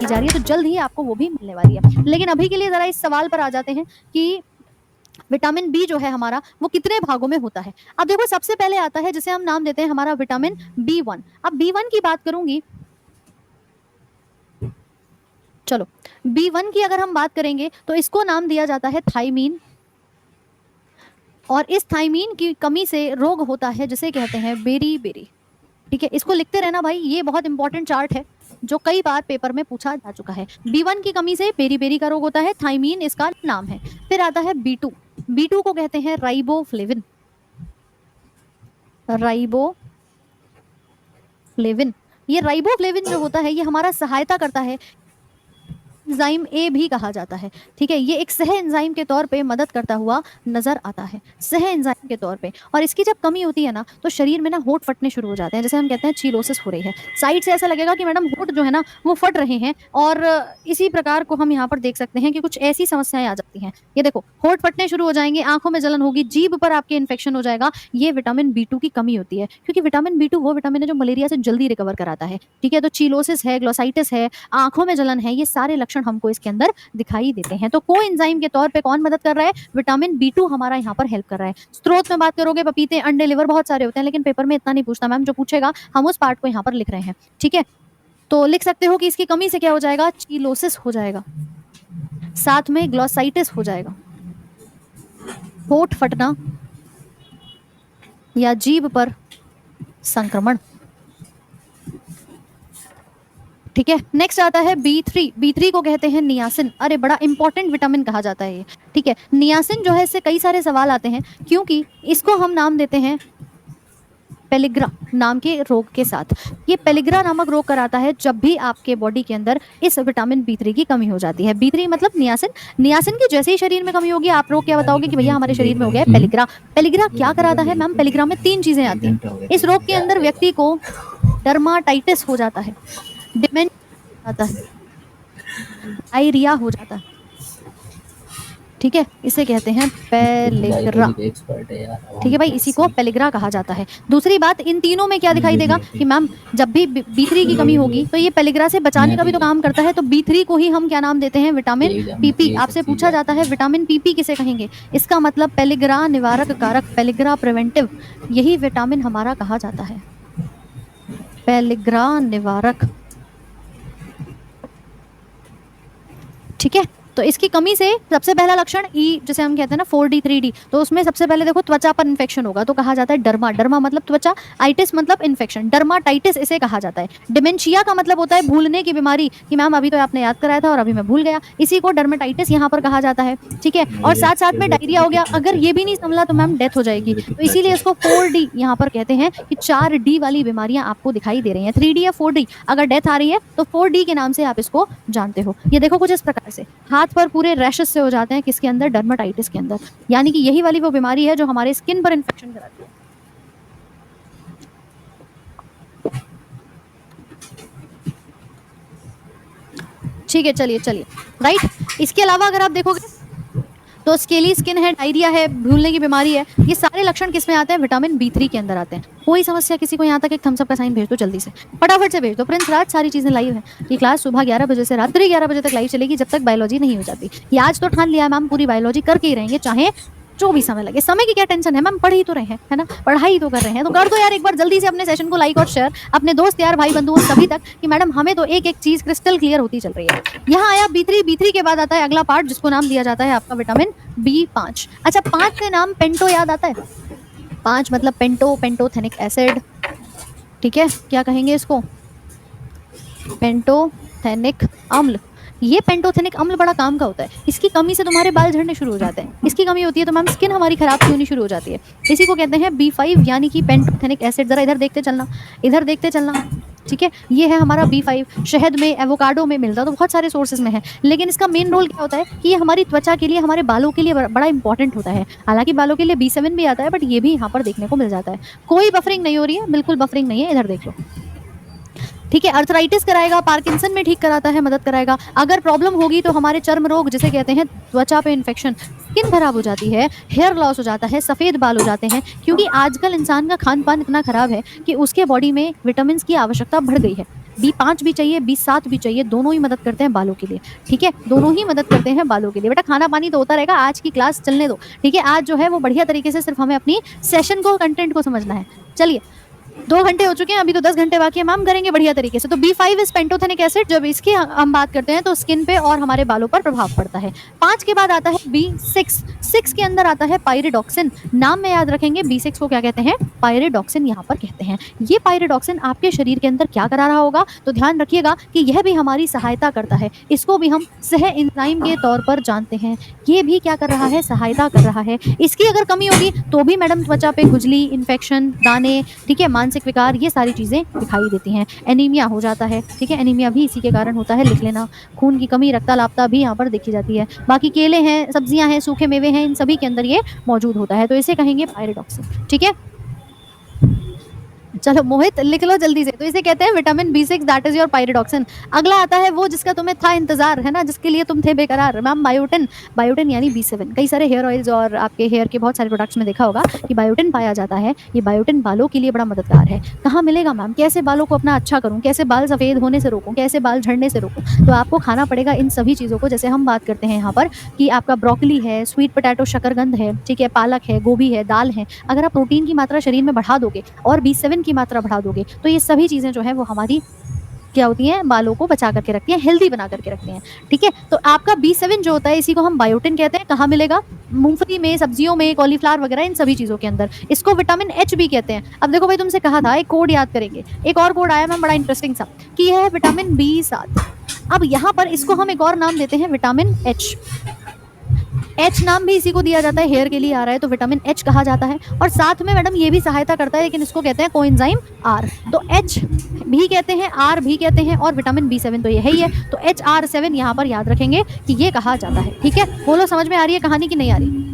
की जा रही है, तो जल्द ही आपको वो भी मिलने वाली है। लेकिन अभी के लिए जरा इस सवाल पर आ जाते हैं कि विटामिन बी जो है हमारा वो कितने भागों में होता है। अब देखो सबसे पहले आता है जिसे हम नाम देते हैं हमारा विटामिन बी1। अब बी1 की बात करूंगी, चलो बी1 की अगर हम बात करेंगे तो इसको नाम दिया जाता है थाइमीन, और इस थाइमीन की कमी से रोग होता है जिसे कहते हैं बेरी बेरी। ठीक है, इसको लिखते रहना भाई, ये बहुत इंपॉर्टेंट चार्ट है जो कई बार पेपर में पूछा जा चुका है। बी1 की कमी से बेरी बेरी का रोग होता है, थाइमीन इसका नाम है। फिर आता है बी2, बी2 को कहते हैं राइबोफ्लेविन, राइबोफ्लेविन। ये राइबोफ्लेविन जो होता है ये हमारा सहायता करता है, एंजाइम ए भी कहा जाता है। ठीक है, ये एक सह एंजाइम के तौर पे मदद करता हुआ नजर आता है, सह एंजाइम के तौर पे। और इसकी जब कमी होती है ना तो शरीर में ना होंठ फटने शुरू हो जाते हैं, जैसे हम कहते हैं चीलोसिस हो रही है। साइड से ऐसा लगेगा कि मैडम होंठ जो है ना वो फट रहे हैं, और इसी प्रकार को हम यहाँ पर देख सकते हैं कि कुछ ऐसी समस्याएं आ जाती हैं। ये देखो होंठ फटने शुरू हो जाएंगे, आंखों में जलन होगी, जीभ पर आपके इन्फेक्शन हो जाएगा। ये विटामिन बी2 की कमी होती है, क्योंकि विटामिन बी2 वो विटामिन है जो मलेरिया से जल्दी रिकवर कराता है। ठीक है, तो चीलोसिस है, ग्लोसाइटिस है, आंखों में जलन है, ये सारे लक्षण हमको इसके अंदर दिखाई देते हैं। तो कोएंजाइम के तौर पे कौन मदद कर रहा है? विटामिन बी2 हमारा यहाँ पर हेल्प कर रहा है। स्रोत में बात करोगे पपीते, अंडे, लिवर, बहुत सारे होते हैं, लेकिन पेपर में इतना नहीं पूछता मैम, जो पूछेगा हम उस पार्ट को यहाँ पर लिख रहे हैं। ठीक है, तो लिख सकते हो कि इसकी कमी से क्या हो जाएगा? चीलोसिस हो जाएगा, साथ में ग्लोसाइटिस हो जाएगा, होंठ फटना या जीभ पर संक्रमण। ठीक है, नेक्स्ट आता है बी3, बी3 को कहते हैं नियासिन। अरे बड़ा इंपॉर्टेंट विटामिन कहा जाता है ये। ठीक है, नियासिन जो है इससे कई सारे सवाल आते हैं, क्योंकि इसको हम नाम देते हैं पेलिग्रा नाम के रोग के साथ। ये पेलिग्रा नामक रोग कराता है जब भी आपके बॉडी के अंदर इस विटामिन बी3 की कमी हो जाती है। बी3 मतलब नियासिन, नियासिन की जैसे ही शरीर में कमी होगी आप लोग क्या बताओगे कि भैया हमारे शरीर में हो गया पेलिग्रा। पेलिग्रा क्या कराता है मैम? पेलिग्रा में 3 चीजें आती हैं। इस रोग के अंदर व्यक्ति को डर्माटाइटिस हो जाता है, डिमेंशिया आता है, डायरिया हो जाता है। ठीक है, इसे कहते हैं पेलिग्रा। ठीक है भाई, इसी को पेलिग्रा कहा जाता है। दूसरी बात, इन तीनों में क्या दिखाई देगा कि मैम जब भी बी3 की कमी होगी तो ये पेलिग्रा से बचाने का भी तो काम करता है, तो बी3 को ही हम क्या नाम देते हैं? Vitamin PP. आपसे पूछा जाता है विटामिन पीपी किसे कहेंगे? इसका मतलब पेलिग्रा निवारक कारक, पेलिग्रा प्रिवेंटिव, यही विटामिन हमारा कहा जाता है, पेलिग्रा निवारक। ठीक है, तो इसकी कमी से सबसे पहला लक्षण ई, जैसे हम कहते हैं ना 4D 3D, तो उसमें सबसे पहले देखो त्वचा पर इन्फेक्शन होगा, तो कहा जाता है डर्मा। डर्मा मतलब त्वचा, आइटिस मतलब इन्फेक्शन, डर्माटाइटिस इसे कहा जाता है। डिमेंशिया का मतलब होता है भूलने की बीमारी, कि मैम अभी तो आपने याद कराया था और अभी मैं भूल गया, इसी को डर्माटाइटिस यहाँ पर कहा जाता है। ठीक है, और साथ साथ में डायरिया हो गया, अगर ये भी नहीं संभला तो मैम डेथ हो जाएगी, तो इसीलिए इसको 4D यहाँ पर कहते हैं कि 4D वाली बीमारियां आपको दिखाई दे रही हैं। 3D या 4D, अगर डेथ आ रही है तो 4D के नाम से आप इसको जानते हो। ये देखो कुछ इस प्रकार से हाथ पर पूरे रैशेस से हो जाते हैं, किसके अंदर? डर्माटाइटिस के अंदर, यानी कि यही वाली वो बीमारी है जो हमारे स्किन पर इन्फेक्शन कराती है। ठीक है, चलिए चलिए, राइट। इसके अलावा अगर आप देखोगे तो स्केली स्किन है, डायरिया है, भूलने की बीमारी है, ये सारे लक्षण किस में आते हैं? विटामिन बी3 के अंदर आते हैं। कोई समस्या किसी को यहाँ तक एक थम्स अप का साइन भेज दो, जल्दी से फटाफट से भेज दो। प्रिंस राज, सारी चीजें लाइव है, ये क्लास सुबह 11 बजे से रात्रि 11 बजे तक लाइव चलेगी, जब तक बायोलॉजी नहीं हो जाती। ये आज तो ठान लिया मैम, पूरी बायोलॉजी करके ही रहेंगे, चाहे जो भी समय लगे। समय की क्या टेंशन है मैम, पढ़ ही तो रहे हैं, है ना, पढ़ाई तो कर रहे हैं, तो कर दो यार एक बार जल्दी से अपने सेशन को लाइक और शेयर अपने दोस्त यार भाई बंधुओं सभी तक, कि मैडम हमें तो एक एक चीज क्रिस्टल क्लियर होती चल रही है। यहाँ आया बी3, बी3 के बाद आता है अगला पार्ट जिसको नाम दिया जाता है आपका विटामिन बी5। अच्छा, 5 से नाम पेंटो याद आता है? 5 मतलब पेंटो, पेंटोथेनिक एसिड। ठीक है, क्या कहेंगे इसको? पेंटोथेनिक अम्ल। ये पेंटोथेनिक अम्ल बड़ा काम का होता है, इसकी कमी से तुम्हारे बाल झड़ने शुरू हो जाते हैं, इसकी कमी होती है तो मैम स्किन हमारी खराब होनी शुरू हो जाती है। इसी को कहते हैं B5 यानी कि पेंटोथेनिक एसिड। जरा इधर देखते चलना, इधर देखते चलना। ठीक है, ये है हमारा B5, शहद में, एवोकाडो में मिलता है, तो बहुत सारे सोर्सेज में है, लेकिन इसका मेन रोल क्या होता है कि ये हमारी त्वचा के लिए, हमारे बालों के लिए बड़ा इंपॉर्टेंट होता है। हालांकि बालों के लिए B7 भी आता है, बट ये भी यहाँ पर देखने को मिल जाता है। कोई बफरिंग नहीं हो रही है, बिल्कुल बफरिंग नहीं है, इधर देख लो। ठीक है, अर्थराइटिस कराएगा, पार्किंसन में ठीक कराता है, मदद कराएगा। अगर प्रॉब्लम होगी तो हमारे चर्म रोग जिसे कहते हैं त्वचा पे इन्फेक्शन, स्किन खराब हो जाती है, हेयर लॉस हो जाता है, सफ़ेद बाल हो जाते हैं, क्योंकि आजकल इंसान का खान पान इतना खराब है कि उसके बॉडी में विटामिन की आवश्यकता बढ़ गई है। B5 भी चाहिए, B7 भी चाहिए, दोनों ही मदद करते हैं बालों के लिए, ठीक है, दोनों ही मदद करते हैं बालों के लिए। बेटा खाना पानी तो होता रहेगा, आज की क्लास चलने दो, ठीक है, आज जो है वो बढ़िया तरीके से सिर्फ हमें अपनी सेशन को, कंटेंट को समझना है। चलिए 2 घंटे हो चुके हैं, अभी तो 10 घंटे बाकी है, मैम करेंगे बढ़िया तरीके से। तो B5 इज पेंटोथेनिक एसिड, जब इसकी हम बात करते हैं तो स्किन पे और हमारे बालों पर प्रभाव पड़ता है। 5 के बाद आता है B6, 6 के अंदर आता है पायरिडॉक्सिन, नाम में याद रखेंगे B6 को क्या कहते हैं, पायरिडॉक्सिन यहाँ पर कहते हैं। ये पायरिडॉक्सिन आपके शरीर के अंदर क्या करा रहा होगा, तो ध्यान रखिएगा कि यह भी हमारी सहायता करता है, इसको भी हम सह एंजाइम के तौर पर जानते हैं। ये भी क्या कर रहा है, सहायता कर रहा है। इसकी अगर कमी होगी तो भी मैडम त्वचा पे खुजली, इन्फेक्शन, दाने, ठीक है, मानसिक विकार, ये सारी चीज़ें दिखाई देती हैं। एनीमिया हो जाता है, ठीक है, एनीमिया भी इसी के कारण होता है, लिख लेना। खून की कमी, रक्तलापता भी यहाँ पर देखी जाती है। बाकी केले हैं, सब्जियां हैं, सूखे मेवे हैं, इन सभी के अंदर ये मौजूद होता है, तो इसे कहेंगे पायरिडॉक्सिन, ठीक है। चलो मोहित लिख लो जल्दी से, तो इसे कहते हैं vitamin B6, that is your pyridoxine. अगला आता है वो जिसका तुम्हें था इंतजार, है ना, जिसके लिए तुम थे बेकरार, मैम बायोटिन। बायोटिन यानी B7। कई सारे हेयर ऑयल्स और आपके हेयर के बहुत सारे प्रोडक्ट्स में देखा होगा कि बायोटिन पाया जाता है। ये बायोटिन बालों के लिए बड़ा मददगार है। कहाँ मिलेगा मैम, कैसे बालों को अपना अच्छा करूँ, कैसे बाल सफ़ेद होने से रोकूँ, कैसे बाल झड़ने से रोकूँ, तो आपको खाना पड़ेगा इन सभी चीज़ों को। जैसे हम बात करते हैं यहाँ पर कि आपका ब्रोकली है, स्वीट पोटैटो शकरकंद है, ठीक है, पालक है, गोभी है, दाल है। अगर आप प्रोटीन की मात्रा शरीर में बढ़ा दोगे और B7 की मात्रा बढ़ा दोगे तो ये सभी चीज़ें जो है वो हमारी क्या होती हैं, बालों को बचा करके रखती हैं, हेल्दी बना करके रखती हैं, ठीक है। तो आपका B7 जो होता है इसी को हम बायोटिन कहते हैं। कहाँ मिलेगा, मूंगफली में, सब्जियों में, कॉलीफ्लावर वगैरह, इन सभी चीज़ों के अंदर। इसको विटामिन H भी कहते हैं। अब देखो भाई, तुमसे कहा था एक कोड याद करेंगे, एक और कोड आया मैम बड़ा इंटरेस्टिंग सा कि यह है विटामिन B7। अब यहाँ पर इसको हम एक और नाम देते हैं विटामिन H। H नाम भी इसी को दिया जाता है, हेयर के लिए आ रहा है तो विटामिन H कहा जाता है। और साथ में मैडम ये भी सहायता करता है, लेकिन इसको कहते हैं कोएंजाइम R। तो H भी कहते हैं, R भी कहते हैं, और विटामिन B7 तो ये है ही है, तो HR7 यहाँ पर याद रखेंगे कि ये कहा जाता है, ठीक है। बोलो समझ में आ रही है कहानी की नहीं आ रही?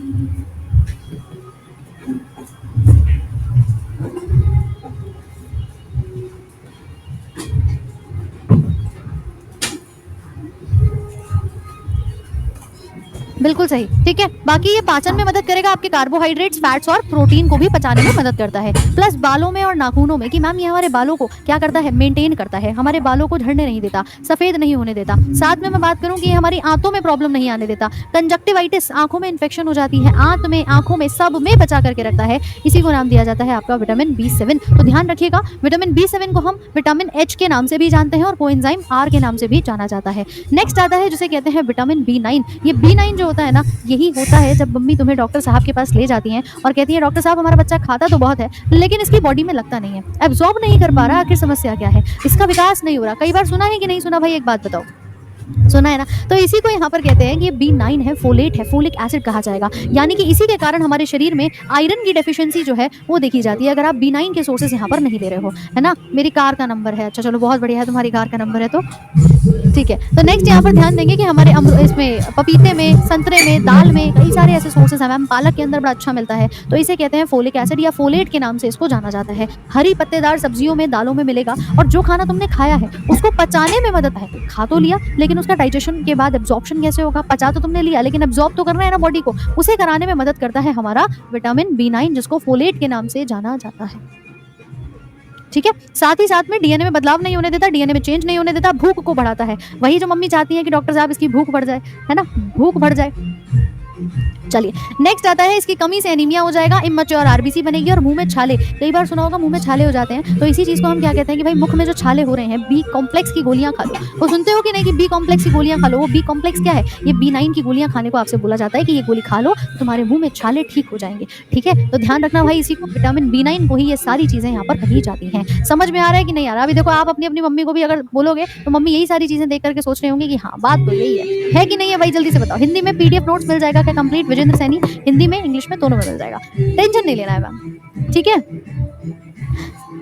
बिल्कुल सही, ठीक है। बाकी ये पाचन में मदद करेगा, आपके कार्बोहाइड्रेट्स, फैट्स और प्रोटीन को भी पचाने में मदद करता है। प्लस बालों में और नाखूनों में, कि मैम ये हमारे बालों को क्या करता है, मेंटेन करता है, हमारे बालों को झड़ने नहीं देता, सफ़ेद नहीं होने देता। साथ में मैं बात करूँ कि ये हमारी आंतों में प्रॉब्लम नहीं आने देता। कंजक्टिवाइटिस, आंखों में इन्फेक्शन हो जाती है, आंत में, आंखों में, सब में बचा करके रखता है। इसी को नाम दिया जाता है आपका विटामिन B7। तो ध्यान रखिएगा, विटामिन B7 को हम विटामिन H के नाम से भी जानते हैं और कोएंजाइम R के नाम से भी जाना जाता है। नेक्स्ट आता है जिसे कहते हैं विटामिन B9। ये B9 जो होता है ना, यही होता है जब मम्मी तुम्हें डॉक्टर साहब के पास ले जाती हैं और कहती है डॉक्टर साहब हमारा बच्चा खाता तो बहुत है लेकिन इसकी बॉडी में लगता नहीं है, एब्जॉर्ब नहीं कर पा रहा, आखिर समस्या क्या है, इसका विकास नहीं हो रहा। कई बार सुना है कि नहीं सुना भाई, एक बात बताओ, सुना है ना। तो इसी को यहाँ पर कहते हैं कि ये B9 है, फोलेट है, फोलिक एसिड कहा जाएगा। यानी कि इसी के कारण हमारे शरीर में आयरन की डेफिशिएंसी जो है वो देखी जाती है अगर आप B9 के सोर्सेस यहाँ पर नहीं ले रहे हो, है ना। मेरी कार का नंबर है, अच्छा चलो बहुत बढ़िया है, तुम्हारी कार का नंबर है तो ठीक है। तो नेक्स्ट यहाँ पर ध्यान देंगे कि हमारे इसमें पपीते में, संतरे में, दाल में कई सारे ऐसे सोर्सेस हैं मैम। पालक के अंदर बड़ा अच्छा मिलता है, तो इसे कहते हैं फोलिक एसिड या फोलेट के नाम से इसको जाना जाता है। हरी पत्तेदार सब्जियों में, दालों में मिलेगा और जो खाना तुमने खाया है उसको पचाने में मदद है। खा तो लिया लेकिन उसका डाइजेशन के बाद एब्जॉर्प्शन कैसे होगा, पचा तो तुमने लिया लेकिन एब्जॉर्ब तो करना है ना बॉडी को, उसे कराने में मदद करता है हमारा विटामिन B9 जिसको फोलेट के नाम से जाना जाता है, ठीक है। साथ ही साथ में डीएनए में बदलाव नहीं होने देता, डीएनए में चेंज नहीं होने देता, भूख को बढ़ाता है। वही जो मम्मी चाहती है कि डॉक्टर साहब इसकी भूख बढ़ जाए, है ना, भूख बढ़ जाए। चलिए नेक्स्ट आता है, इसकी कमी से एनीमिया हो जाएगा, इमैच्योर आरबीसी बनेगी और मुंह में छाले। कई बार सुना होगा मुंह में छाले हो जाते हैं, तो इसी चीज को हम क्या कहते हैं कि भाई मुख में जो छाले हो रहे हैं, बी कॉम्प्लेक्स की गोलियां खा लो। वो सुनते हो कि नहीं कि बी कॉम्प्लेक्स की गोलियां खा लो, वो बी कॉम्प्लेक्स क्या है, ये B9 की गोलियां खाने को आपसे बोला जाता है कि ये गोली खा लो तुम्हारे मुंह में छाले ठीक हो जाएंगे, ठीक है। तो ध्यान रखना भाई, इसी को विटामिन B9 को ही ये सारी चीजें यहाँ पर कही जाती हैं। समझ में आ रहा है कि नहीं आ रहा? अभी देखो आप अपनी अपनी मम्मी को भी अगर बोलोगे तो मम्मी यही सारी चीजें देख करके सोच रहे होंगे कि हाँ बात तो यही है कि नहीं है भाई, जल्दी से बताओ। हिंदी में PDF नोट्स मिल जाएगा क्या कंप्लीट, विजेंद्र सैनी, हिंदी में इंग्लिश में दोनों में मिल जाएगा, टेंशन नहीं लेना है मैम, ठीक है।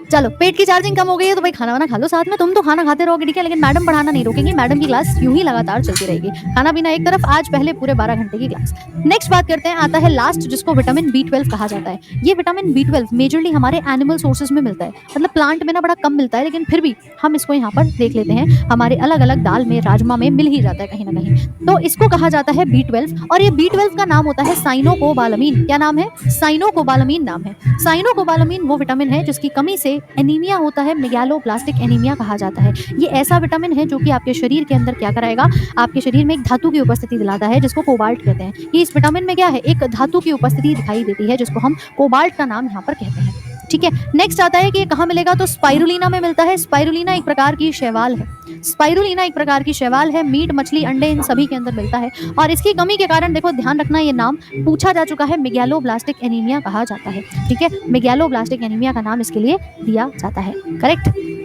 चलो पेट की चार्जिंग कम हो गई है तो भाई खाना वाना खा लो साथ में, तुम तो खाना खाते रहोगे ठीक है, लेकिन मैडम पढ़ाना नहीं रोकेंगी, मैडम की क्लास यूं ही लगातार चलती रहेगी, खाना पीना एक तरफ, आज पहले पूरे 12 घंटे की क्लास। नेक्स्ट बात करते हैं, आता है लास्ट जिसको विटामिन B12 कहा जाता है। ये विटामिन B12 मेजरली हमारे एनिमल सोर्सेज में मिलता है, मतलब प्लांट में ना बड़ा कम मिलता है, लेकिन फिर भी हम इसको यहाँ पर देख लेते हैं, हमारे अलग अलग दाल में, राजमा में मिल ही जाता है कहीं ना कहीं, तो इसको कहा जाता है B12। और ये B12 का नाम होता है साइनोकोबालामीन। क्या नाम है? साइनोकोबालामीन नाम है। साइनोकोबालामीन वो विटामिन है जिसकी जिसकी कमी से एनीमिया होता है, मेगालोब्लास्टिक एनीमिया कहा जाता है। ये ऐसा विटामिन है जो कि आपके शरीर के अंदर क्या कराएगा, आपके शरीर में एक धातु की उपस्थिति दिलाता है जिसको कोबाल्ट कहते हैं। ये इस विटामिन में क्या है, एक धातु की उपस्थिति दिखाई देती है जिसको हम कोबाल्ट का नाम यहाँ पर कहते हैं। ठीक है, नेक्स्ट आता है कि कहाँ मिलेगा, तो स्पाइरुलिना में मिलता है। स्पाइरुलिना एक प्रकार की शैवाल है। स्पाइरुलिना एक प्रकार की शैवाल है, मीट, मछली, अंडे इन सभी के अंदर मिलता है। और इसकी कमी के कारण देखो ध्यान रखना, ये नाम पूछा जा चुका है, मेगालोब्लास्टिक एनीमिया कहा जाता है। ठीक है, मेगालोब्लास्टिक एनीमिया का नाम इसके लिए दिया जाता है। करेक्ट।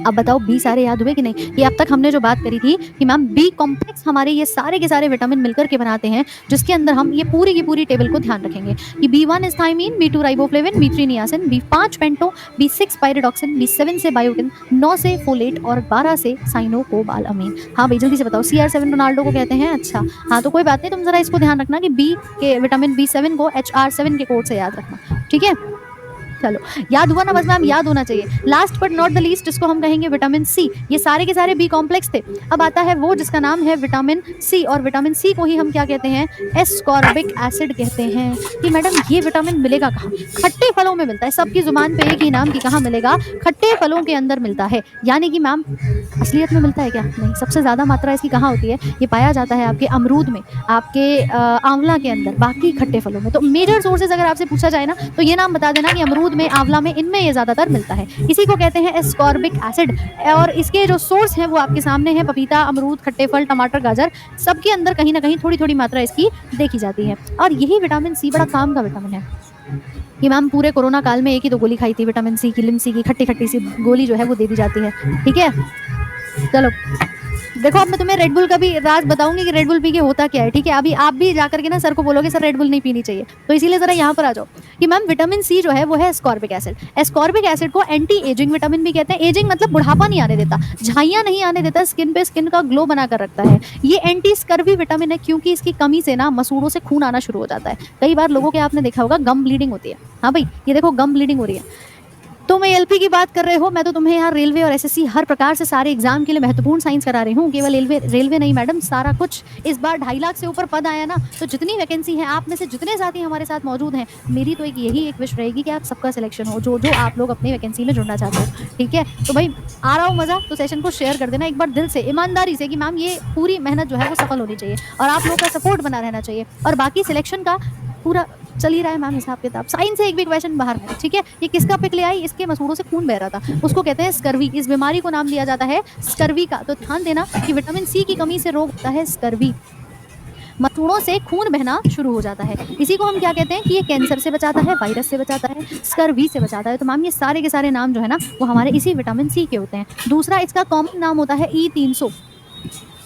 अब बताओ बी सारे याद हुए कि नहीं। ये अब तक हमने जो बात करी थी कि मैम बी कॉम्प्लेक्स हमारे ये सारे के सारे विटामिन मिलकर के बनाते हैं, जिसके अंदर हम ये पूरी की पूरी टेबल को ध्यान रखेंगे कि B1 is thiamine, B2 riboflavin, B3 niacin, B5 panto, B6 pyridoxine, B7 से बायोटिन, 9 से फोलेट और 12 से साइनोकोबालामीन। हाँ भाई जल्दी से बताओ, CR7 रोनाल्डो को कहते हैं। अच्छा हाँ, तो कोई बात नहीं, तुम जरा इसको ध्यान रखना कि बी के विटामिन B7 को HR7 के कोड से याद रखना। ठीक है, चलो याद हुआ ना, बस मैम याद होना चाहिए। Last but not the least इसको हम कहेंगे विटामिन सी। ये सारे के सारे बी कॉम्प्लेक्स थे। अब आता है वो जिसका नाम है विटामिन सी, और विटामिन सी को ही हम क्या कहते हैं, एस्कॉर्बिक एसिड कहते हैं। कि मैडम ये विटामिन मिलेगा कहाँ, खट्टे फलों में मिलता है। सबकी जुबान पे एक ही नाम, की कहाँ मिलेगा, खट्टे फलों के अंदर मिलता है। यानी कि मैम असलियत में मिलता है क्या, नहीं। सबसे ज्यादा मात्रा इसकी कहाँ होती है, ये पाया जाता है आपके अमरूद में, आपके आंवला के अंदर, बाकी खट्टे फलों में। तो मेजर सोर्सेज अगर आपसे पूछा जाए ना, तो ये नाम बता देना कि अमरूद में, आंवला में, इनमें ये ज्यादातर मिलता है। इसी को कहते हैं एस्कॉर्बिक एसिड। और इसके जो सोर्स है वो आपके सामने है, पपीता, अमरूद, खट्टे फल, टमाटर, गाजर, सबके अंदर कहीं ना कहीं थोड़ी थोड़ी मात्रा इसकी देखी जाती है। और यही विटामिन सी बड़ा काम का विटामिन है। कि मैम पूरे कोरोना काल में एक ही तो गोली खाई थी विटामिन सी की, लिमसी की, खट्टी खट्टी सी गोली जो है वो दे दी जाती है। ठीक है, चलो देखो अब मैं तुम्हें रेड बुल का भी राज बताऊंगी कि रेड बुल पी के होता क्या है। ठीक है, अभी आप भी जाकर के ना सर को बोलोगे सर रेड बुल नहीं पीनी चाहिए, तो इसीलिए जरा यहाँ पर आ जाओ कि मैम विटामिन सी जो है वो है एस्कॉर्बिक एसिड। एस्कॉर्बिक एसिड को एंटी एजिंग विटामिन भी कहते हैं। एजिंग मतलब बुढ़ापा नहीं आने देता, झाइयाँ नहीं आने देता, स्किन पे स्किन का ग्लो बना कर रखता है। ये एंटी स्कर्वी विटामिन है, क्योंकि इसकी कमी से ना मसूड़ों से खून आना शुरू हो जाता है। कई बार लोगों के आपने देखा होगा गम ब्लीडिंग होती है। हाँ भाई ये देखो गम ब्लीडिंग हो रही है। तो मैं एलपी की बात कर रहे हो, मैं तो तुम्हें यहाँ रेलवे और एसएससी हर प्रकार से सारे एग्जाम के लिए महत्वपूर्ण साइंस करा रही हूँ। केवल रेलवे नहीं मैडम, सारा कुछ। इस बार 2.5 लाख से ऊपर पद आया ना, तो जितनी वैकेंसी है, आप में से जितने साथी हमारे साथ मौजूद हैं, मेरी तो यही एक विश रहेगी कि आप सबका सिलेक्शन हो, जो जो आप लोग अपनी वैकेंसी में जुड़ना चाहते हो। ठीक है, तो भाई आ रहा हो मजा, तो सेशन को शेयर कर देना एक बार दिल से, ईमानदारी से, कि मैम ये पूरी मेहनत जो है वो सफल होनी चाहिए और आप लोग का सपोर्ट बना रहना चाहिए। और बाकी सिलेक्शन का पूरा चल ही रहा है मैम हिसाब किताब। साइंस से एक भी क्वेश्चन बाहर है। ठीक है, ये किसका पिक ले आई, इसके मसूड़ों से खून बह रहा था, उसको कहते हैं स्कर्वी। इस बीमारी को नाम दिया जाता है स्कर्वी का। तो ध्यान देना कि विटामिन सी की कमी से रोग होता है स्कर्वी, मसूड़ों से खून बहना शुरू हो जाता है। इसी को हम क्या कहते हैं कि ये कैंसर से बचाता है, वायरस से बचाता है, स्कर्वी से बचाता है। तो मैम ये सारे के सारे नाम जो है ना वो हमारे इसी विटामिन सी के होते हैं। दूसरा इसका कॉमन नाम होता है E300।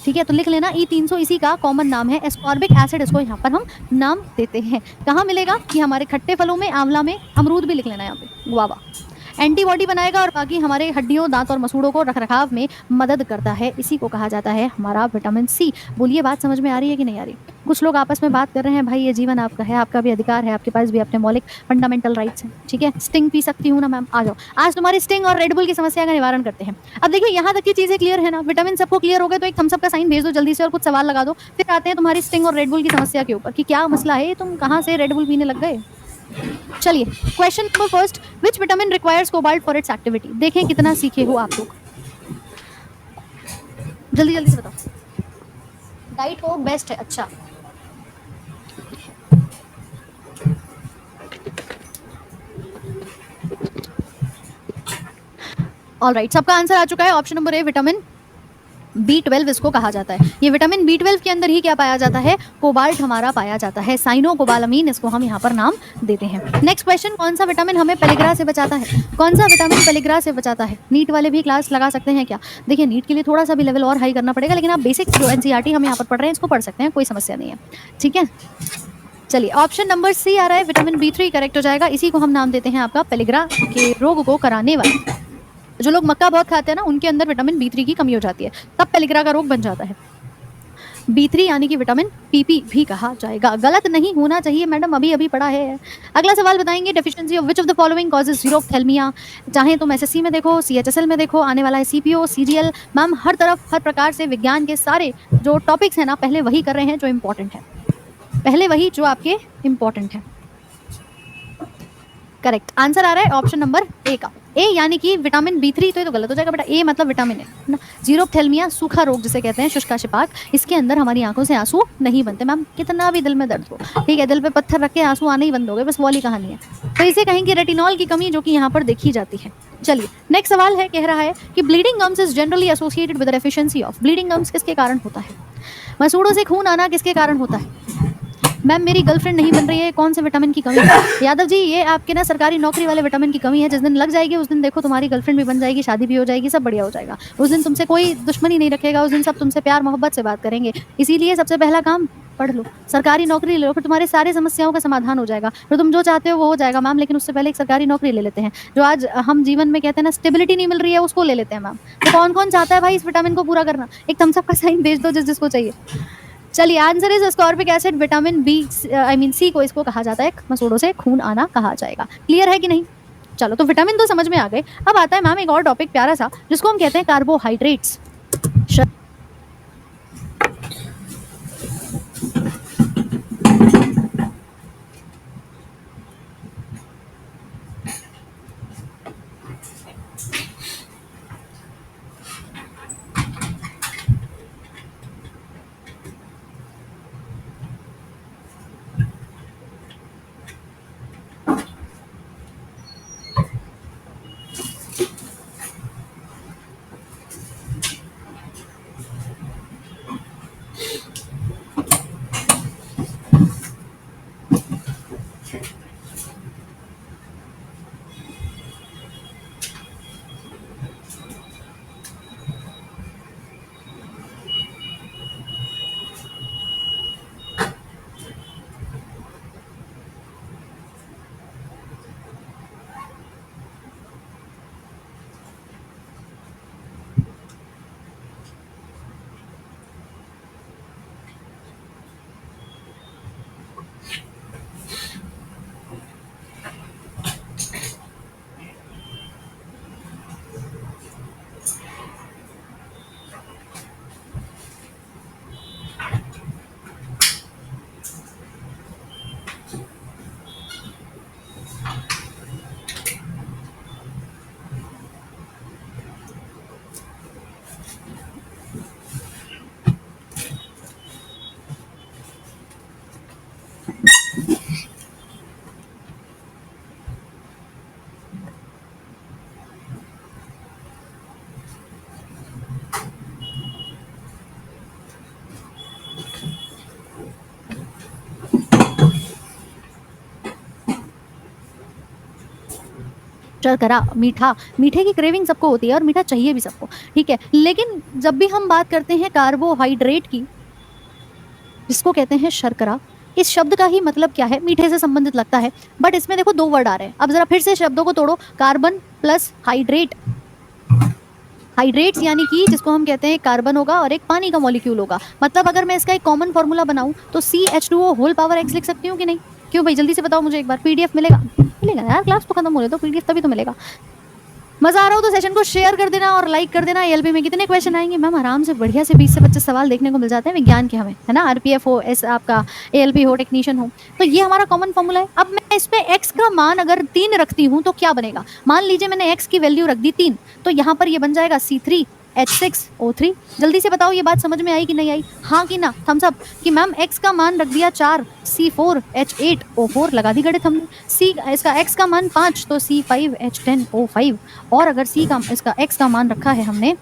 ठीक है, तो लिख लेना E300 इसी का कॉमन नाम है। एस्कॉर्बिक एसिड इसको यहाँ पर हम नाम देते हैं। कहाँ मिलेगा, कि हमारे खट्टे फलों में, आंवला में, अमरूद भी लिख लेना यहाँ पे, गुआवा। एंटीबॉडी बनाएगा और बाकी हमारे हड्डियों, दांत और मसूड़ों को रखरखाव में मदद करता है। इसी को कहा जाता है हमारा विटामिन सी। बोलिए बात समझ में आ रही है कि नहीं आ रही। कुछ लोग आपस में बात कर रहे हैं, भाई ये जीवन आपका है, आपका भी अधिकार है, आपके पास भी अपने मौलिक फंडामेंटल राइट्स हैं। ठीक है, स्टिंग पी सकती हूँ ना मैम, आ जाओ, आज तुम्हारी स्टिंग और रेड बुल की समस्या का निवारण करते हैं। अब देखिए यहाँ तक की चीज़ें क्लियर है ना, विटामिन सबको क्लियर हो गए, तो एक थम्स अप का साइन भेज दो जल्दी से और कुछ सवाल लगा दो। फिर आते हैं तुम्हारी स्टिंग और रेड बुल की समस्या के ऊपर कि क्या मसला है, तुम कहाँ से रेड बुल पीने लग गए। चलिए question number first, which vitamin requires cobalt for its activity. देखें कितना सीखे हो आप लोग, जल्दी जल्दी से बताओ। डाइट कोक बेस्ट है, अच्छा ऑलराइट, सबका आंसर आ चुका है। Option number A vitamin B12 इसको कहा जाता है। ये विटामिन B12 के अंदर ही क्या पाया जाता है, कोबाल्ट हमारा पाया जाता है, साइनोकोबालामीन इसको हम यहाँ पर नाम देते हैं। नेक्स्ट क्वेश्चन, कौन सा विटामिन हमें पेलिग्रा से बचाता है। कौन सा विटामिन पेलिग्रा से बचाता है। नीट वाले भी क्लास लगा सकते हैं क्या। देखिए नीट के लिए थोड़ा सा भी लेवल और हाई करना पड़ेगा, लेकिन आप बेसिक जो NCERT हम यहाँ पर पढ़ रहे हैं इसको पढ़ सकते हैं, कोई समस्या नहीं है। ठीक है, चलिए ऑप्शन नंबर सी आ रहा है, विटामिन B3 करेक्ट हो जाएगा। इसी को हम नाम देते हैं आपका पेलिग्रा के रोग को कराने वाला। जो लोग मक्का बहुत खाते हैं ना, उनके अंदर विटामिन B3 की कमी हो जाती है, तब पेलिग्रा का रोग बन जाता है। B3 यानी कि विटामिन PP भी कहा जाएगा। गलत नहीं होना चाहिए मैडम, अभी अभी पढ़ा है। अगला सवाल बताएंगे, deficiency of which of the following causes xerophthalmia. चाहे तुम SSC में देखो, CHSL में देखो, आने वाला है CPO, CGL, मैम हर तरफ हर प्रकार से विज्ञान के सारे जो टॉपिक्स हैं ना, पहले वही कर रहे हैं जो इम्पोर्टेंट है, पहले वही जो आपके इम्पोर्टेंट है। करेक्ट आंसर आ रहा है ऑप्शन नंबर ए का, ए यानी कि विटामिन B3, तो ये तो गलत हो जाएगा बेटा, ए मतलब विटामिन है ना। जीरोप्थेल्मिया सूखा रोग जिसे कहते हैं, शुष्काशपाक, इसके अंदर हमारी आंखों से आंसू नहीं बनते मैम, कितना भी दिल में दर्द हो, ठीक है, दिल पे पत्थर रख के आंसू आने ही बंद हो गए, बस वो वाली कहानी है। तो इसे कहेंगे रेटिनॉल की कमी, जो कि यहाँ पर देखी जाती है। चलिए नेक्स्ट सवाल है, कह रहा है कि bleeding gums is generally associated with deficiency of, bleeding gums किसके कारण होता है, मसूड़ों से खून आना किसके कारण होता है, मैम मेरी गर्लफ्रेंड नहीं बन रही है, कौन से विटामिन की कमी है, यादव जी ये आपके ना सरकारी नौकरी वाले विटामिन की कमी है, जिस दिन लग जाएगी उस दिन देखो तुम्हारी गर्लफ्रेंड भी बन जाएगी, शादी भी हो जाएगी, सब बढ़िया हो जाएगा, उस दिन तुमसे कोई दुश्मनी नहीं रखेगा, उस दिन सब तुमसे प्यार मोहब्बत से बात करेंगे, इसीलिए सबसे पहला काम पढ़ लो, सरकारी नौकरी ले लो, फिर तुम्हारे सारे समस्याओं का समाधान हो जाएगा, फिर तुम जो चाहते हो वो हो जाएगा मैम, लेकिन उससे पहले एक सरकारी नौकरी ले लेते हैं, जो आज हम जीवन में कहते हैं ना स्टेबिलिटी नहीं मिल रही है, उसको ले लेते हैं मैम। तो कौन कौन चाहता है भाई इस विटामिन को पूरा करना, एक थम्स अप का साइन भेज दो जिस जिसको चाहिए। चलिए answer is ascorbic acid, vitamin B I mean C को इसको कहा जाता है, मसूड़ों से खून आना कहा जाएगा, क्लियर है कि नहीं। चलो तो विटामिन तो समझ में आ गए, अब आता है मैम एक और टॉपिक प्यारा सा जिसको हम कहते हैं कार्बोहाइड्रेट्स। शर्करा, मीठा, मीठे की क्रेविंग सबको होती है और मीठा चाहिए भी सबको, ठीक है, लेकिन जब भी हम बात करते हैं कार्बोहाइड्रेट की, जिसको कहते हैं शर्करा, इस शब्द का ही मतलब क्या है, मीठे से संबंधित लगता है, बट इसमें देखो दो वर्ड आ रहे हैं, अब जरा फिर से शब्दों को तोड़ो, कार्बन प्लस हाइड्रेट, हाइड्रेट्स यानी कि जिसको हम कहते हैं कार्बन होगा और एक पानी का मॉलिक्यूल होगा, मतलब अगर मैं इसका एक कॉमन फॉर्मूला बनाऊं तो CH2O होल पावर x लिख सकती हूँ कि नहीं, क्यों भाई जल्दी से बताओ मुझे एक बार, PDF मिलेगा, मिलेगा यार, क्लास तो खत्म हो रही तो PDF तभी तो मिलेगा। मजा आ रहा हो तो सेशन को शेयर कर देना और लाइक कर देना। ALP में कितने क्वेश्चन आएंगे मैम, आराम से बढ़िया से 20 से 25 सवाल देखने को मिल जाते हैं विज्ञान के हमें, है ना, RPF हो, एस आपका ALP हो, टेक्नीशियन हो, तो ये हमारा कॉमन फॉर्मूला है। अब मैं इसमें x का मान अगर 3 रखती हूँ तो क्या बनेगा, मान लीजिए मैंने x की वैल्यू रख दी 3, तो यहाँ पर ये बन जाएगा C3H6O3। जल्दी से बताओ ये बात समझ में आई कि नहीं आई, हाँ कि ना, थम्स अप। कि मैम x का मान रख दिया 4, C4H8O4 लगा दी गणित हमने, C इसका x का मान 5 तो C5H10O5, और अगर C का इसका x का मान रखा है हमने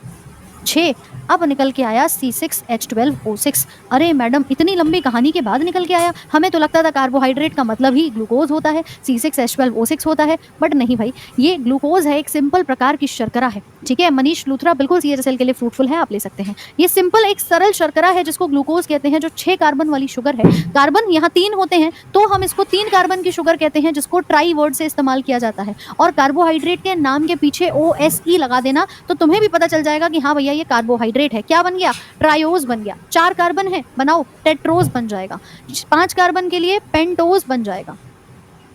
6, अब निकल के आया C6H12O6। अरे मैडम इतनी लंबी कहानी के बाद निकल के आया, हमें तो लगता था कार्बोहाइड्रेट का मतलब ही ग्लूकोज होता है, C6H12O6 होता है, बट नहीं भाई, ये ग्लूकोज है, एक सिंपल प्रकार की शर्करा है, ठीक है। मनीष लूथरा बिल्कुल CHSL के लिए फ्रूटफुल है, आप ले सकते हैं। ये सिंपल एक सरल शर्करा है जिसको ग्लूकोज कहते हैं, जो 6 कार्बन वाली शुगर है, कार्बन यहाँ 3 होते हैं तो हम इसको 3 कार्बन की शुगर कहते हैं, जिसको ट्राई वर्ड से इस्तेमाल किया जाता है। और कार्बोहाइड्रेट के नाम के पीछे OSE लगा देना तो तुम्हें भी पता चल जाएगा कि हाँ भैया ये कार्बोहाइड्रेट है। क्या बन गया, ट्रायोज बन गया। 4 कार्बन है, बनाओ टेट्रोज बन जाएगा। 5 कार्बन के लिए पेंटोज बन जाएगा,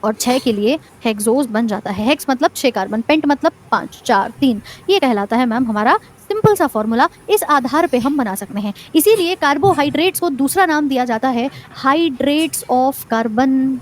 और 6 के लिए हेक्सोज बन जाता है। हेक्स मतलब 6 कार्बन, पेंट मतलब 5, 4, 3, ये कहलाता है मैम हमारा सिंपल सा फॉर्मूला। इस आधार पे हम बना सकते हैं, इसीलिए कार्बोहाइड्रेट्स को दूसरा नाम दिया जाता है हाइड्रेट्स ऑफ कार्बन।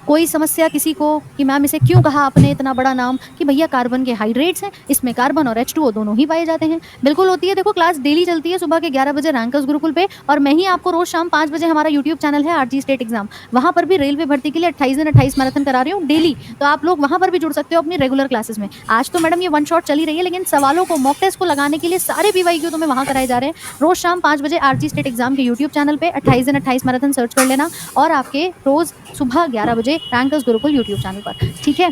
कोई समस्या किसी को कि मैम इसे क्यों कहा आपने इतना बड़ा नाम? कि भैया कार्बन के हाइड्रेट्स हैं, इसमें कार्बन और H2O दोनों ही पाए जाते हैं। बिल्कुल होती है। देखो क्लास डेली चलती है सुबह के 11 बजे रैंकर्स गुरुकुल पे, और मैं ही आपको रोज शाम 5 बजे हमारा यूट्यूब चैनल है आरजी स्टेट एग्जाम, वहां पर भी रेलवे भर्ती के लिए 28 दिन 28 मैराथन करा रही हूँ डेली, तो आप लोग वहां पर भी जुड़ सकते हो अपनी रेगुलर क्लासेस में। आज तो मैडम ये वन शॉट चली रही है, लेकिन सवालों को मॉक टेस्ट को लगाने के लिए सारे PYQ तुम्हें वहां कराए जा रहे हैं। रोज शाम 5 बजे आरजी स्टेट एग्जाम के यूट्यूब चैनल पे 28 दिन 28 मैराथन सर्च कर लेना, और आपके रोज सुबह 11 बजे रैंकर्स गुरुकुल यूट्यूब चैनल पर, ठीक है।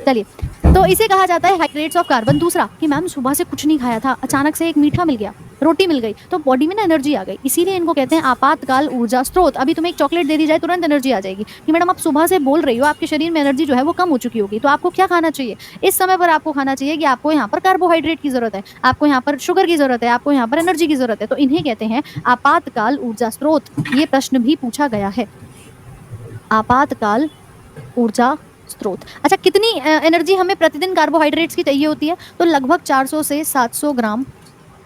चलिए, तो इसे कहा जाता है हाइड्रेट्स ऑफ कार्बन। दूसरा कि मैम सुबह से कुछ नहीं खाया था, अचानक से एक मीठा मिल गया, रोटी मिल गई, तो बॉडी में ना एनर्जी आ गई, इसीलिए इनको कहते हैं आपातकाल ऊर्जा स्रोत। अभी तुम्हें एक चॉकलेट दे दी जाए तुरंत एनर्जी आ जाएगी। कि मैडम आप सुबह से बोल रही हो, आपके शरीर में एनर्जी जो है वो कम हो चुकी होगी, तो आपको क्या खाना चाहिए? इस समय पर आपको खाना चाहिए कि आपको यहाँ पर कार्बोहाइड्रेट की जरूरत है, आपको यहाँ पर शुगर की जरूरत है, आपको यहाँ पर एनर्जी की जरूरत है, तो इन्हें कहते हैं आपातकाल ऊर्जा स्रोत। ये प्रश्न भी पूछा गया है, आपातकाल ऊर्जा स्रोत। अच्छा, कितनी एनर्जी हमें प्रतिदिन कार्बोहाइड्रेट्स की चाहिए होती है? तो लगभग 400 से 700 ग्राम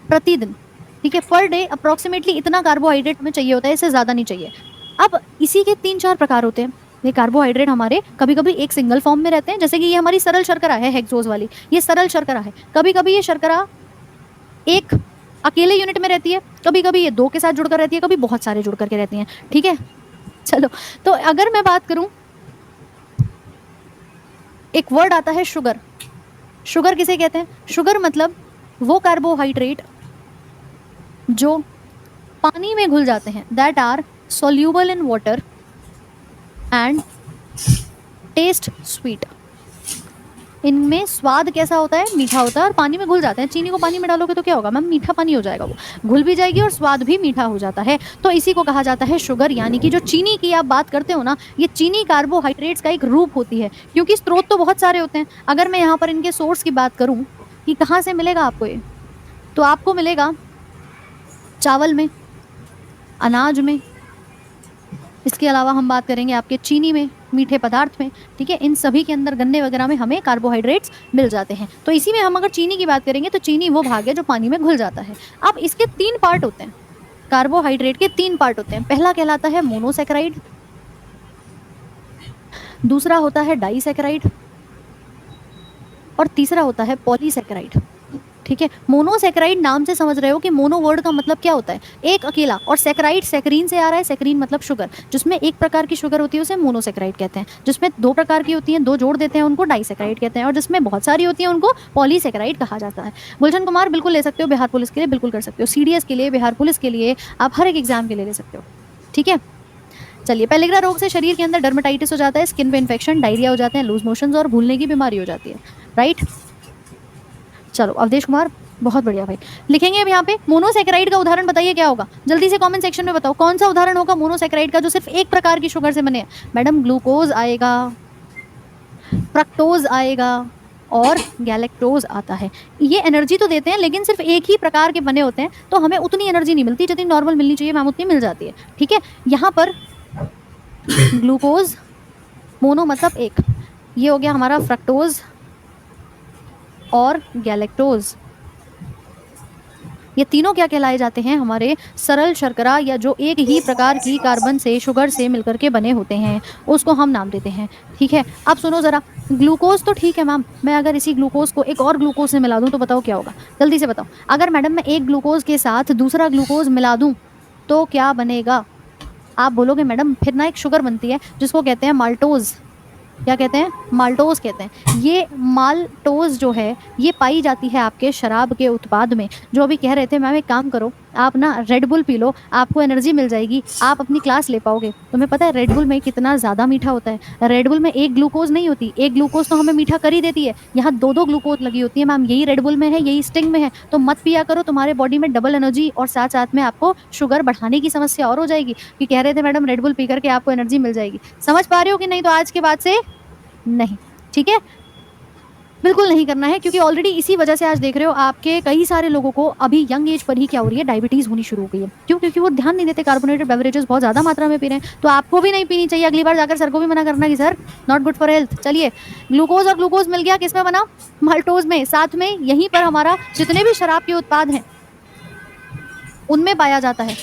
प्रतिदिन, ठीक है, पर डे अप्रोक्सीमेटली इतना कार्बोहाइड्रेट हमें चाहिए होता है, इससे ज़्यादा नहीं चाहिए। अब इसी के 3-4 प्रकार होते हैं। ये कार्बोहाइड्रेट हमारे कभी कभी एक सिंगल फॉर्म में रहते हैं, जैसे कि ये हमारी सरल शर्करा है, हेक्सोज वाली, ये सरल शर्करा है। कभी कभी ये शर्करा एक अकेले यूनिट में रहती है, कभी कभी ये 2 के साथ जुड़कर रहती है, कभी बहुत सारे जुड़ करके रहती हैं, ठीक है। चलो, तो अगर मैं बात करूं, एक वर्ड आता है शुगर। शुगर किसे कहते हैं? शुगर मतलब वो कार्बोहाइड्रेट जो पानी में घुल जाते हैं, that are soluble in water and taste sweet. इनमें स्वाद कैसा होता है? मीठा होता है, और पानी में घुल जाते हैं। चीनी को पानी में डालोगे तो क्या होगा मैम? मीठा पानी हो जाएगा, वो घुल भी जाएगी और स्वाद भी मीठा हो जाता है। तो इसी को कहा जाता है शुगर, यानी कि जो चीनी की आप बात करते हो ना, ये चीनी कार्बोहाइड्रेट्स का एक रूप होती है, क्योंकि स्रोत तो बहुत सारे होते हैं। अगर मैं यहाँ पर इनके सोर्स की बात करूँ कि कहाँ से मिलेगा आपको ये, तो आपको मिलेगा चावल में, अनाज में, इसके अलावा हम बात करेंगे आपके चीनी में, मीठे पदार्थ में, ठीक है। इन सभी के अंदर, गन्ने वगैरह में हमें कार्बोहाइड्रेट्स मिल जाते हैं। तो इसी में हम अगर चीनी की बात करेंगे, तो चीनी वो भाग है जो पानी में घुल जाता है। अब इसके 3 पार्ट होते हैं, कार्बोहाइड्रेट के 3 पार्ट होते हैं। पहला कहलाता है मोनोसैकेराइड, दूसरा होता है डाइसैकेराइड, और तीसरा होता है पॉलीसैकेराइड, ठीक है। मोनोसैकेराइड नाम से समझ रहे हो कि मोनो वर्ड का मतलब क्या होता है? एक अकेला, और सैकेराइड सैकरीन से आ रहा है, सैकरीन मतलब शुगर। जिसमें एक प्रकार की शुगर होती है उसे मोनोसैकेराइड कहते हैं, जिसमें 2 प्रकार की होती हैं, 2 जोड़ देते हैं उनको डाइसैकेराइड कहते हैं, और जिसमें बहुत सारी होती हैं उनको पॉलीसैकेराइड कहा जाता है। गुलशन कुमार बिल्कुल ले सकते हो, बिहार पुलिस के लिए बिल्कुल कर सकते हो, CDS के लिए, बिहार पुलिस के लिए, आप हर एक एग्जाम के लिए ले सकते हो, ठीक है। चलिए, पेलिग्रा रोग से शरीर के अंदर डर्मेटाइटिस हो जाता है, स्किन पे इन्फेक्शन, डायरिया हो जाते हैं, लूज मोशंस और भूलने की बीमारी हो जाती है, राइट। चलो, अवधेश कुमार बहुत बढ़िया भाई। लिखेंगे अब यहाँ पे मोनोसैकेराइड का उदाहरण बताइए क्या होगा, जल्दी से कमेंट सेक्शन में बताओ कौन सा उदाहरण होगा मोनोसैकेराइड का जो सिर्फ एक प्रकार की शुगर से बने हैं। मैडम ग्लूकोज आएगा, फ्रक्टोज आएगा, और गैलेक्टोज आता है। ये एनर्जी तो देते हैं, लेकिन सिर्फ एक ही प्रकार के बने होते हैं, तो हमें उतनी एनर्जी नहीं मिलती जितनी नॉर्मल मिलनी चाहिए, मैम उतनी मिल जाती है, ठीक है। यहाँ पर ग्लूकोज, मोनो मतलब एक, ये हो गया हमारा फ्रक्टोज और गैलेक्टोज। ये तीनों क्या कहलाए जाते हैं? हमारे सरल शर्करा, या जो एक ही प्रकार की कार्बन से, शुगर से मिलकर के बने होते हैं, उसको हम नाम देते हैं, ठीक है। अब सुनो ज़रा, ग्लूकोज तो ठीक है मैम, मैं अगर इसी ग्लूकोज को एक और ग्लूकोज से मिला दूं तो बताओ क्या होगा? जल्दी से बताओ। अगर मैडम मैं एक ग्लूकोज के साथ दूसरा ग्लूकोज मिला दूं तो क्या बनेगा? आप बोलोगे मैडम फिर ना एक शुगर बनती है जिसको कहते हैं माल्टोज। क्या कहते हैं? माल्टोज कहते हैं। ये माल्टोज जो है ये पाई जाती है आपके शराब के उत्पाद में। जो अभी कह रहे थे मैम एक काम करो, आप ना रेड बुल पी लो, आपको एनर्जी मिल जाएगी, आप अपनी क्लास ले पाओगे। तुम्हें पता है रेड बुल में कितना ज़्यादा मीठा होता है? रेड बुल में एक ग्लूकोज नहीं होती, एक ग्लूकोज तो हमें मीठा कर ही देती है, यहाँ 2-2 ग्लूकोज लगी होती है मैम। यही रेड बुल में है, यही स्टिंग में है, तो मत पिया करो, तुम्हारे बॉडी में डबल एनर्जी और साथ साथ में आपको शुगर बढ़ाने की समस्या और हो जाएगी। कि कह रहे थे मैडम रेड बुल पी करके आपको एनर्जी मिल जाएगी। समझ पा रहे हो कि नहीं? तो आज के बाद से नहीं, ठीक है, बिल्कुल नहीं करना है, क्योंकि ऑलरेडी इसी वजह से आज देख रहे हो आपके कई सारे लोगों को अभी यंग एज पर ही क्या हो रही है, डायबिटीज़ होनी शुरू हो गई है। क्यों? क्योंकि वो ध्यान नहीं देते, कार्बोनेटेड बेवरेजेस बहुत ज़्यादा मात्रा में पी रहे हैं। तो आपको भी नहीं पीनी चाहिए। अगली बार जाकर सर को भी मना करना कि sir not good for health. चलिए, ग्लूकोज और ग्लूकोज मिल गया, किस में बना? माल्टोज में। साथ में यहीं पर हमारा जितने भी शराब के उत्पाद हैं उनमें पाया जाता है।